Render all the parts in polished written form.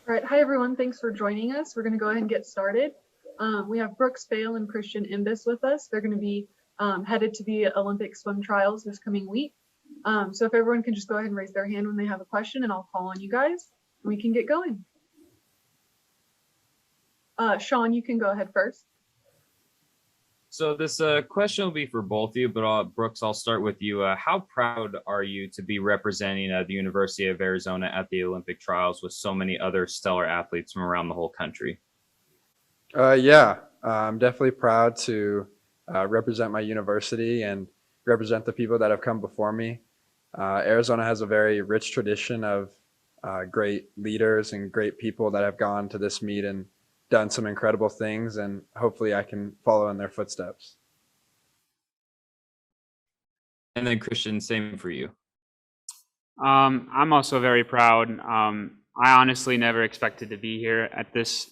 All right, hi everyone. Thanks for joining us. We're going to go ahead and get started. We have Brooks Fail and Christian Imbis with us. They're going to be headed to the Olympic swim trials this coming week. So if everyone can just go ahead and raise their hand when they have a question, and I'll call on you guys, and we can get going. Sean, you can go ahead first. So this question will be for both of you, but Brooks, I'll start with you. How proud are you to be representing the University of Arizona at the Olympic trials with so many other stellar athletes from around the whole country? I'm definitely proud to represent my university and represent the people that have come before me. Arizona has a very rich tradition of great leaders and great people that have gone to this meet and done some incredible things, and hopefully I can follow in their footsteps. And then Christian, same for you. I'm also very proud. I honestly never expected to be here at this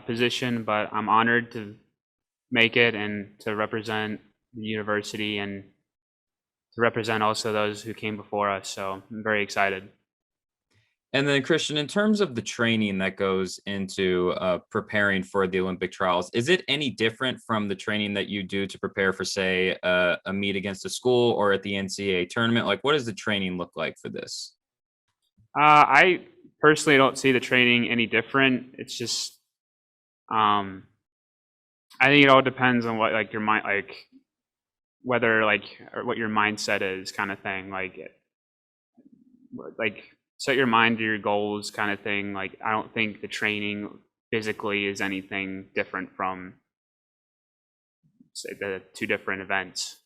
position, but I'm honored to make it and to represent the university and to represent also those who came before us. So I'm very excited. And then Christian, in terms of the training that goes into preparing for the Olympic trials, is it any different from the training that you do to prepare for, say, a meet against a school or at the NCAA tournament? Like, what does the training look like for this? I personally don't see the training any different. It's just, I think it all depends on what like your mind, like whether like or what your mindset is, kind of thing. Like set your mind to your goals, kind of thing. Like I don't think the training physically is anything different from, say, the two different events.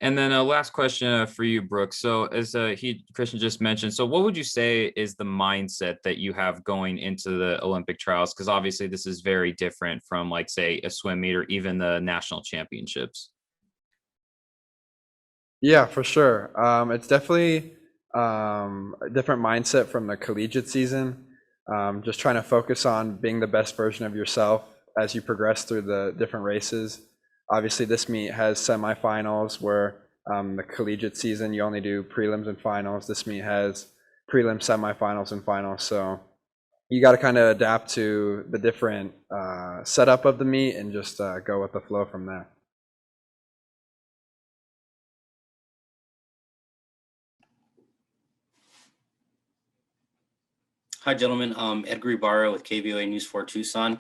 And then a last question for you, Brooks. So as Christian just mentioned, so what would you say is the mindset that you have going into the Olympic trials? Because obviously this is very different from, like, say, a swim meet or even the national championships. Yeah, for sure. It's definitely a different mindset from the collegiate season. Just trying to focus on being the best version of yourself as you progress through the different races. Obviously, this meet has semifinals where the collegiate season, you only do prelims and finals. This meet has prelims, semifinals, and finals. So you got to kind of adapt to the different setup of the meet and just go with the flow from there. Hi, gentlemen. Edgar Ibarra with KVOA News 4 Tucson.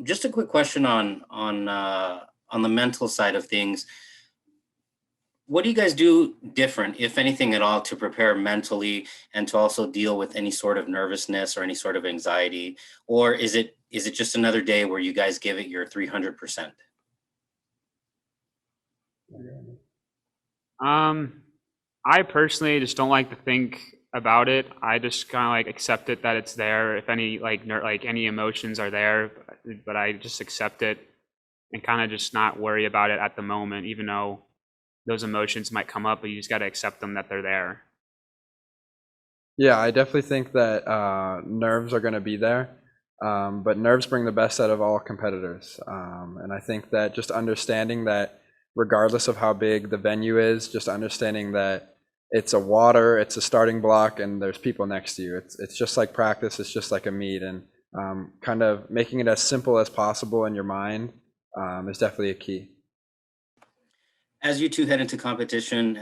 Just a quick question on the mental side of things. What do you guys do different, if anything at all, to prepare mentally and to also deal with any sort of nervousness or any sort of anxiety? Or is it just another day where you guys give it your 300%? I personally just don't like to think about it. I just kind of like accept it that it's there. If any like any emotions are there, but I just accept it and kind of just not worry about it at the moment, even though those emotions might come up, but you just got to accept them that they're there. Yeah, I definitely think that nerves are going to be there, but nerves bring the best out of all competitors. And I think that just understanding that regardless of how big the venue is, just understanding that it's a starting block, and there's people next to you. It's just like practice. It's just like a meet, and kind of making it as simple as possible in your mind is definitely a key. As you two head into competition,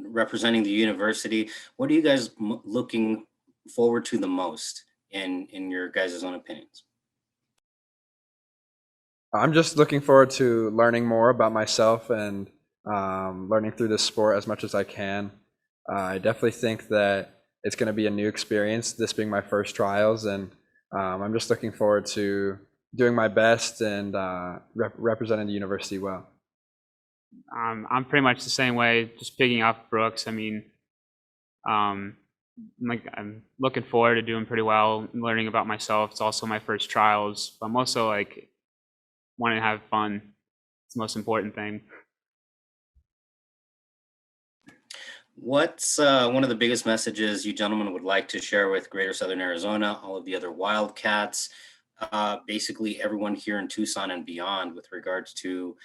representing the university, what are you guys looking forward to the most in your guys' own opinions? I'm just looking forward to learning more about myself and learning through this sport as much as I can. I definitely think that it's going to be a new experience, this being my first trials, and I'm just looking forward to doing my best and representing the university well. I'm pretty much the same way, just picking up Brooks. I mean, I'm looking forward to doing pretty well, learning about myself. It's also my first trials, but I'm also like wanting to have fun. It's the most important thing. What's one of the biggest messages you gentlemen would like to share with Greater Southern Arizona, all of the other Wildcats, basically everyone here in Tucson and beyond, with regards to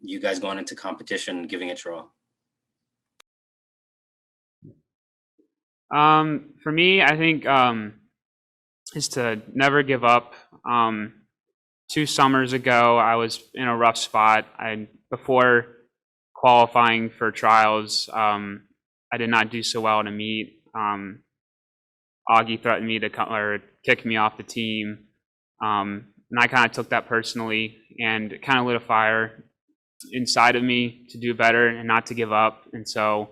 you guys going into competition and giving it your all? For me, I think is to never give up. 2 summers ago, I was in a rough spot. Before qualifying for trials, I did not do so well in a meet. Augie threatened me to come or kick me off the team, and I kind of took that personally, and it kind of lit a fire inside of me to do better and not to give up. And so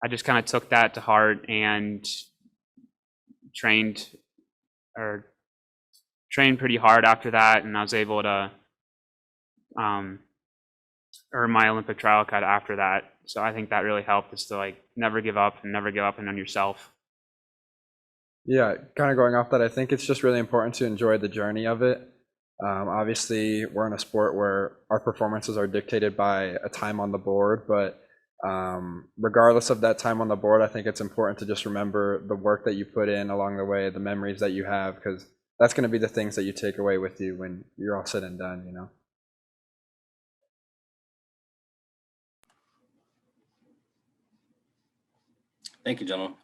I just kind of took that to heart and trained pretty hard after that, and I was able to earn my Olympic trial cut after that. So I think that really helped, is to never give up and never give up on yourself. Yeah, kind of going off that, I think it's just really important to enjoy the journey of it. Obviously, we're in a sport where our performances are dictated by a time on the board, but regardless of that time on the board, I think it's important to just remember the work that you put in along the way, the memories that you have, because that's going to be the things that you take away with you when you're all said and done, you know? Thank you, gentlemen.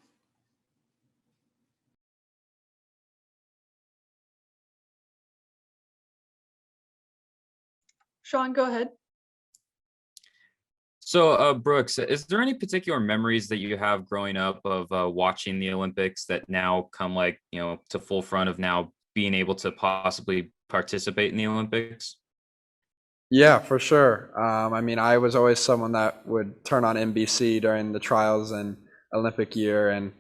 Sean, go ahead. So, Brooks, is there any particular memories that you have growing up of watching the Olympics that now come to full front of now being able to possibly participate in the Olympics? Yeah, for sure. I mean, I was always someone that would turn on NBC during the trials and Olympic year and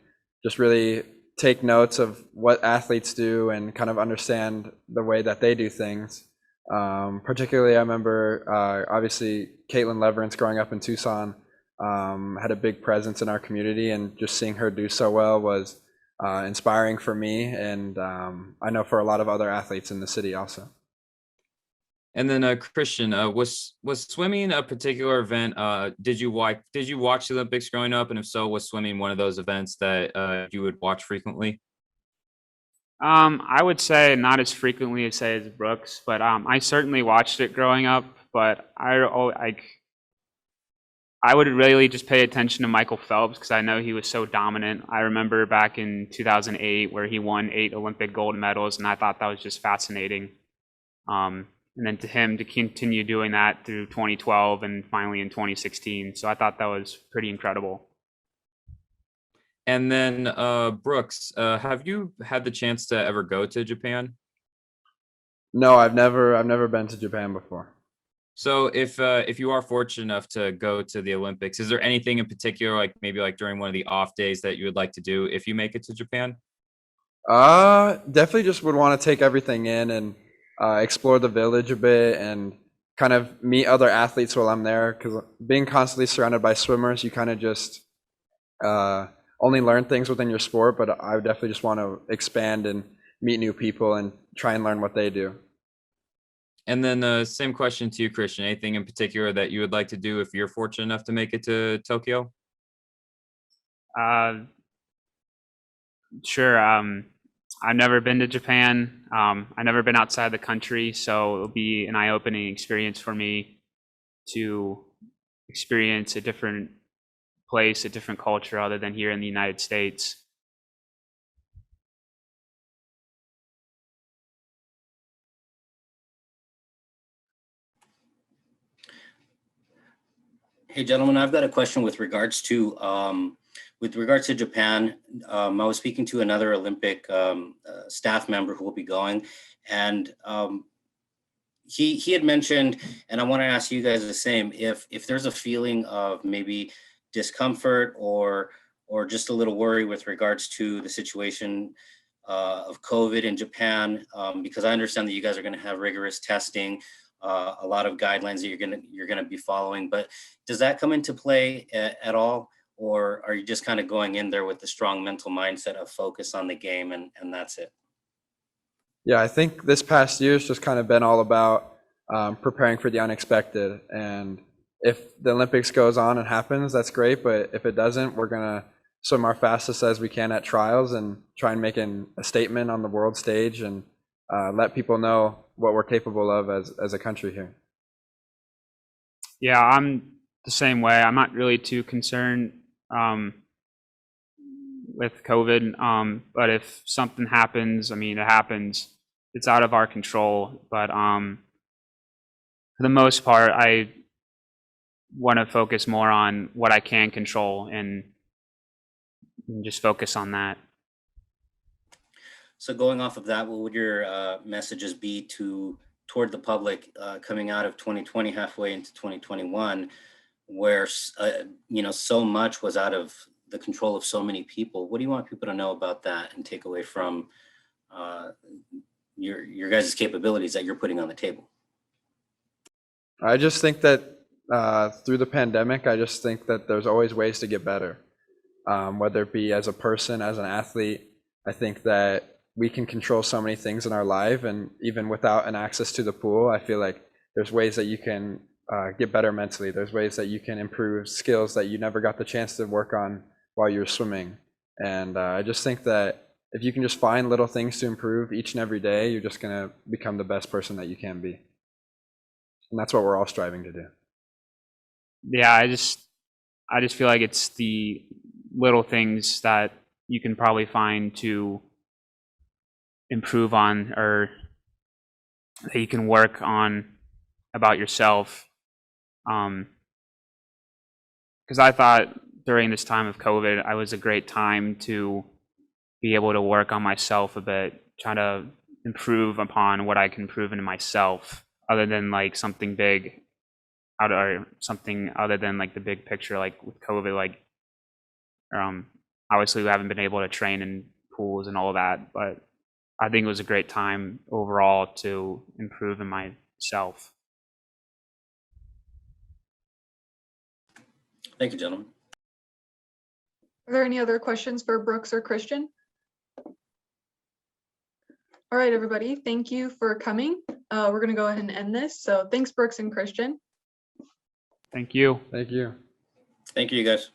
just really take notes of what athletes do and kind of understand the way that they do things. Particularly, I remember obviously Caitlin Leverance growing up in Tucson had a big presence in our community, and just seeing her do so well was inspiring for me, and I know for a lot of other athletes in the city also. And then, Christian, was swimming a particular event? Did you watch the Olympics growing up? And if so, was swimming one of those events that you would watch frequently? I would say not as frequently as Brooks, but I certainly watched it growing up. But I would really just pay attention to Michael Phelps, because I know he was so dominant. I remember back in 2008 where he won 8 Olympic gold medals, and I thought that was just fascinating. And then to him to continue doing that through 2012 and finally in 2016. So I thought that was pretty incredible. And then, Brooks, have you had the chance to ever go to Japan? No, I've never been to Japan before. So if you are fortunate enough to go to the Olympics, is there anything in particular, maybe during one of the off days, that you would like to do if you make it to Japan? Definitely just would want to take everything in and explore the village a bit and kind of meet other athletes while I'm there, because being constantly surrounded by swimmers, you kind of just only learn things within your sport, but I would definitely just want to expand and meet new people and try and learn what they do. And then same question to you, Christian. Anything in particular that you would like to do if you're fortunate enough to make it to Tokyo? Sure. I've never been to Japan. I've never been outside the country, so it'll be an eye-opening experience for me to experience a different place, a different culture other than here in the United States. Hey, gentlemen, I've got a question with regards to Japan. I was speaking to another Olympic staff member who will be going, and he had mentioned, and I want to ask you guys the same, if there's a feeling of maybe discomfort or just a little worry with regards to the situation of COVID in Japan, because I understand that you guys are going to have rigorous testing, a lot of guidelines that you're gonna be following. But does that come into play at all, or are you just kind of going in there with the strong mental mindset of focus on the game and that's it? Yeah, I think this past year has just kind of been all about preparing for the unexpected. And if the Olympics goes on and happens, that's great. But if it doesn't, we're going to swim our fastest as we can at trials and try and make a statement on the world stage and let people know what we're capable of as a country here. Yeah, I'm the same way. I'm not really too concerned with COVID. But if something happens, I mean, it happens. It's out of our control. But for the most part, I want to focus more on what I can control and just focus on that. So going off of that, what would your messages be toward the public coming out of 2020, halfway into 2021, where so much was out of the control of so many people? What do you want people to know about that and take away from your guys' capabilities that you're putting on the table? I just think that through the pandemic, I just think that there's always ways to get better, whether it be as a person, as an athlete. I think that we can control so many things in our life, and even without an access to the pool, I feel like there's ways that you can get better mentally. There's ways that you can improve skills that you never got the chance to work on while you were swimming. And I just think that if you can just find little things to improve each and every day, you're just going to become the best person that you can be. And that's what we're all striving to do. Yeah, I just feel like it's the little things that you can probably find to improve on, or that you can work on about yourself. Because I thought during this time of COVID, I was a great time to be able to work on myself a bit, try to improve upon what I can improve in myself, other than like something big, or something other than like the big picture, like with COVID. Like, obviously we haven't been able to train in pools and all that, but I think it was a great time overall to improve in myself. Thank you, gentlemen. Are there any other questions for Brooks or Christian? All right, everybody, thank you for coming. We're going to go ahead and end this. So thanks, Brooks and Christian. Thank you. Thank you. Thank you, you guys.